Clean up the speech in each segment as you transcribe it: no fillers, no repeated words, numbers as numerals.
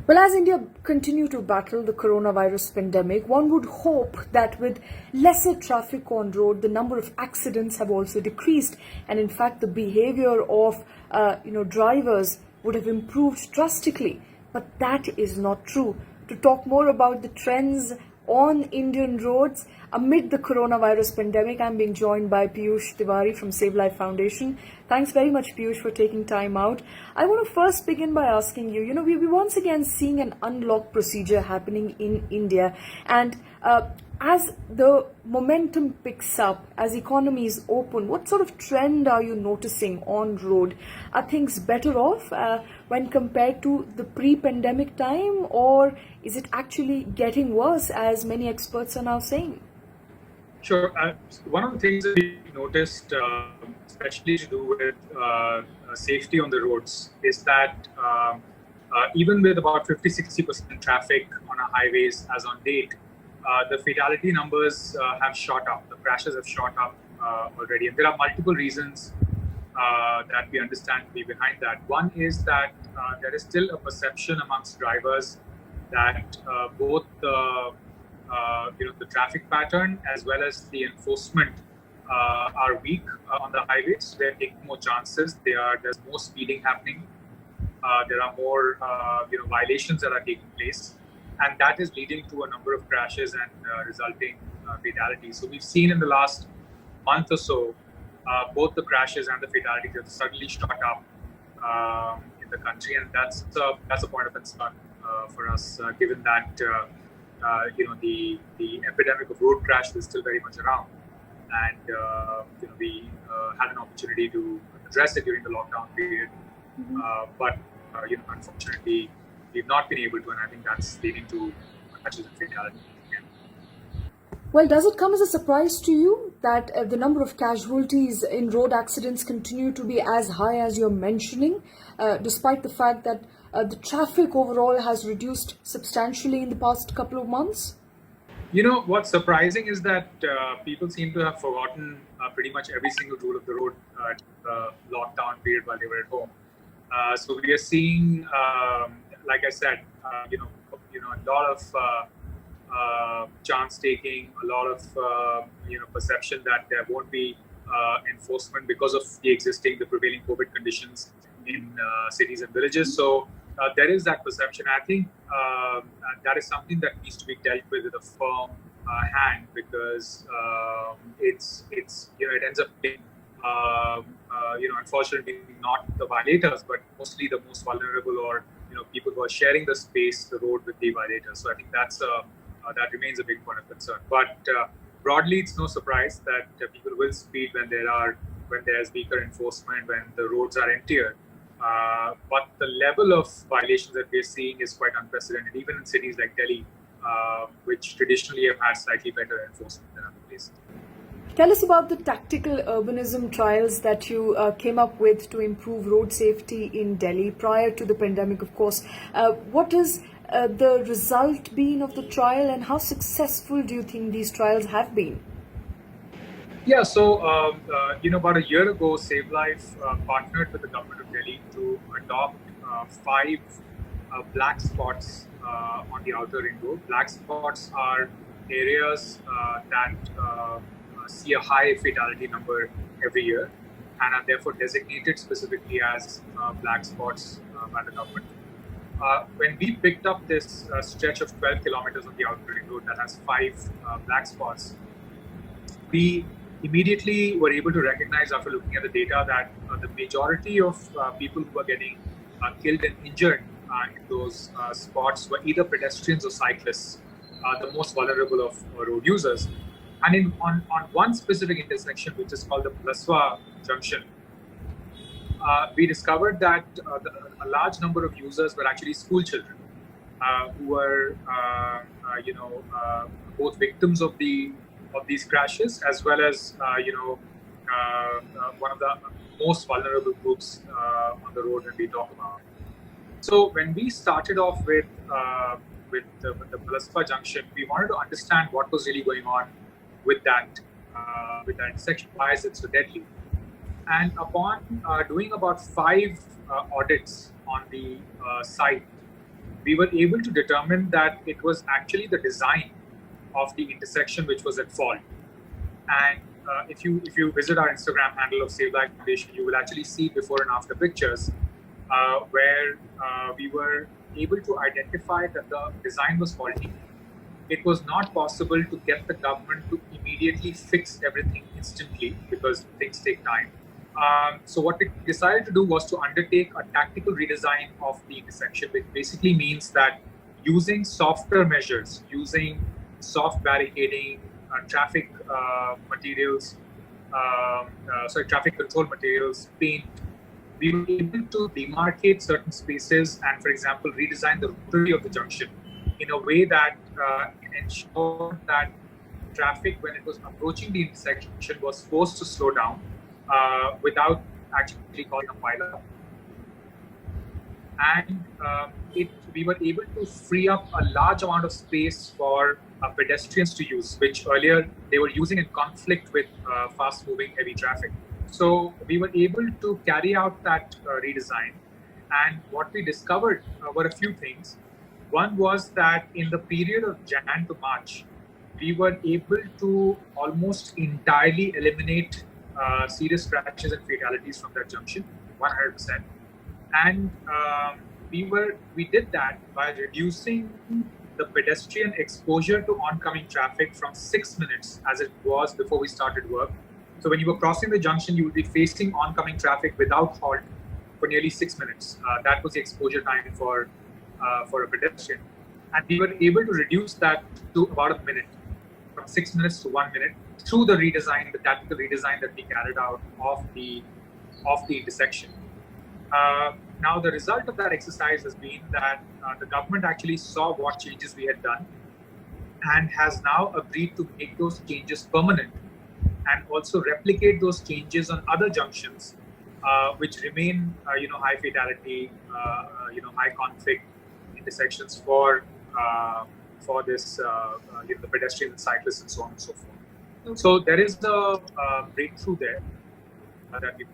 Well, as India continue to battle the coronavirus pandemic, one would hope that with lesser traffic on road, the number of accidents have also decreased, and in fact, the behavior of drivers would have improved drastically. But that is not true. To talk more about the trends on Indian roads amid the coronavirus pandemic, I'm being joined by Piyush Tewari from SaveLIFE Foundation. Thanks very much, Piyush, for taking time out. I want to first begin by asking you, we're once again seeing an unlock procedure happening in India, and as the momentum picks up, as economies open, what sort of trend are you noticing on road? Are things better off when compared to the pre-pandemic time, or is it actually getting worse, as many experts are now saying? Sure. One of the things that we noticed, especially to do with safety on the roads, is that even with about 50-60% traffic on our highways as on date, the fatality numbers have shot up. The crashes have shot up already. And there are multiple reasons that we understand to be behind that. One is that there is still a perception amongst drivers that both the traffic pattern as well as the enforcement are weak on the highways. They're taking more chances. There's more speeding happening. There are more violations that are taking place, and that is leading to a number of crashes and resulting fatalities. So we've seen in the last month or so, both the crashes and the fatalities have suddenly shot up in the country, and that's a point of concern for us, given that the epidemic of road crash is still very much around, and we had an opportunity to address it during the lockdown period, but unfortunately, we've not been able to, and I think that's leading to crashes and fatalities again. Well, does it come as a surprise to you that the number of casualties in road accidents continue to be as high as you're mentioning, despite the fact that the traffic overall has reduced substantially in the past couple of months? What's surprising is that people seem to have forgotten pretty much every single rule of the road the lockdown period while they were at home. So we are seeing, like I said, a lot of chance taking, a lot of perception that there won't be enforcement because of the prevailing COVID conditions in cities and villages. So there is that perception. I think that is something that needs to be dealt with a firm hand, because it ends up being unfortunately not the violators, but mostly the most vulnerable, or people who are sharing the space, the road, with the violators. So I think that remains a big point of concern. But broadly, it's no surprise that people will speed when there's weaker enforcement, when the roads are emptier. But the level of violations that we're seeing is quite unprecedented, even in cities like Delhi, which traditionally have had slightly better enforcement than other places. Tell us about the tactical urbanism trials that you came up with to improve road safety in Delhi prior to the pandemic, of course. What has the result been of the trial, and how successful do you think these trials have been? Yeah, so about a year ago, SaveLIFE partnered with the government of Delhi to adopt 5 black spots on the outer ring road. Black spots are areas that see a high fatality number every year, and are therefore designated specifically as black spots by the government. When we picked up this stretch of 12 kilometers on the outer ring road that has 5 black spots, we immediately were able to recognize, after looking at the data, that the majority of people who are getting killed and injured in those spots were either pedestrians or cyclists, the most vulnerable of road users. And on one specific intersection, which is called the Plaswa Junction, we discovered that a large number of users were actually school children who were, both victims of these crashes, as well as one of the most vulnerable groups on the road when we talk about it. So when we started off with the Plaswa Junction, we wanted to understand what was really going on with that intersection. Why is it so deadly? And upon doing about 5 audits on the site, we were able to determine that it was actually the design of the intersection which was at fault. And if you visit our Instagram handle of SaveLIFE Foundation, you will actually see before and after pictures where we were able to identify that the design was faulty. It was not possible to get the government to immediately fix everything instantly because things take time. So what we decided to do was to undertake a tactical redesign of the intersection, which basically means that using softer measures, using soft barricading, traffic materials, traffic control materials, paint, we were able to demarcate certain spaces and, for example, redesign the rotary of the junction in a way that ensured that traffic, when it was approaching the intersection, was forced to slow down without actually causing a pileup. And we were able to free up a large amount of space for pedestrians to use, which earlier they were using in conflict with fast-moving heavy traffic. So we were able to carry out that redesign. And what we discovered were a few things. One was that in the period of Jan to March, we were able to almost entirely eliminate serious crashes and fatalities from that junction, 100%. And we did that by reducing the pedestrian exposure to oncoming traffic from 6 minutes as it was before we started work. So when you were crossing the junction, you would be facing oncoming traffic without halt for nearly 6 minutes. That was the exposure time for a pedestrian. And we were able to reduce that to about a minute, from 6 minutes to 1 minute, through the redesign, the tactical redesign that we carried out of the intersection. Now, the result of that exercise has been that the government actually saw what changes we had done and has now agreed to make those changes permanent and also replicate those changes on other junctions, which remain, high fatality, high conflict intersections for this, the pedestrians and cyclists and so on and so forth. Okay. So there is a breakthrough there that we.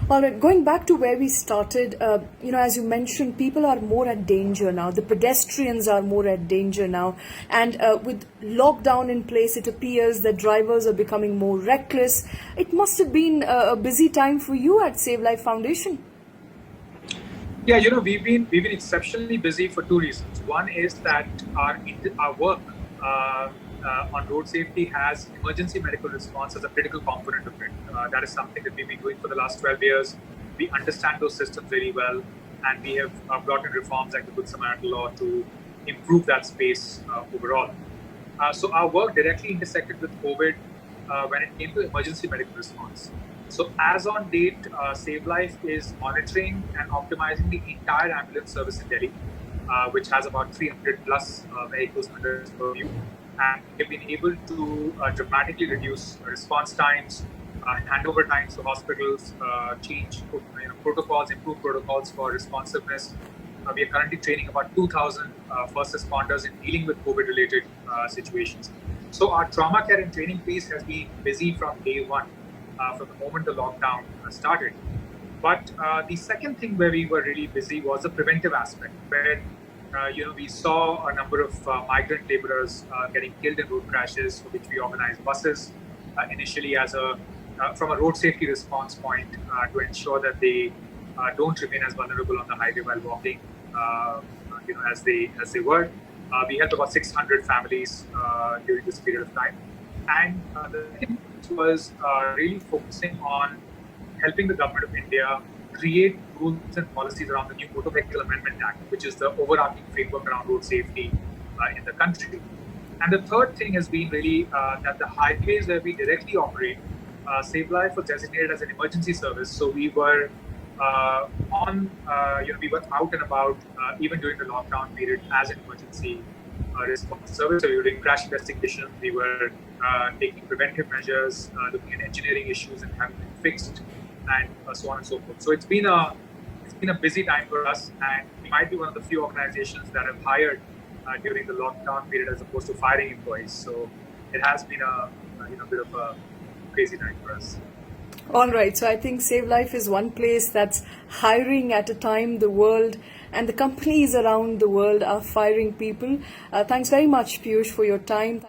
All right, going back to where we started, as you mentioned, people are more at danger now. The pedestrians are more at danger now. And with lockdown in place, it appears that drivers are becoming more reckless. It must have been a busy time for you at SaveLIFE Foundation. Yeah, we've been exceptionally busy for two reasons. One is that our work on road safety has emergency medical response as a critical component of it. That is something that we've been doing for the last 12 years. We understand those systems very well, and we have brought in reforms like the Good Samaritan law to improve that space overall. So our work directly intersected with COVID when it came to emergency medical response. So as on date, SaveLIFE is monitoring and optimizing the entire ambulance service in Delhi, which has about 300 plus vehicles under purview. And we've been able to dramatically reduce response times, handover times to hospitals, change protocols, improve protocols for responsiveness. We are currently training about 2,000 first responders in dealing with COVID-related situations. So our trauma care and training piece has been busy from day one, from the moment the lockdown started. But the second thing where we were really busy was the preventive aspect, where we saw a number of migrant laborers getting killed in road crashes, for which we organized buses initially as from a road safety response point to ensure that they don't remain as vulnerable on the highway while walking, as they were. We helped about 600 families during this period of time, and the second was really focusing on helping the government of India create rules and policies around the new Motor Vehicle Amendment Act, which is the overarching framework around road safety in the country. And the third thing has been really that the highways where we directly operate, SaveLIFE was designated as an emergency service. So we were we were out and about even during the lockdown period as an emergency response service. So we were doing crash investigation. We were taking preventive measures, looking at engineering issues and having them fixed, and so on and so forth. So it's been a busy time for us, and we might be one of the few organizations that have hired during the lockdown period as opposed to firing employees. So it has been a bit of a crazy time for us. All right. So I think SaveLIFE is one place that's hiring at a time the world and the companies around the world are firing people. Thanks very much, Piyush, for your time.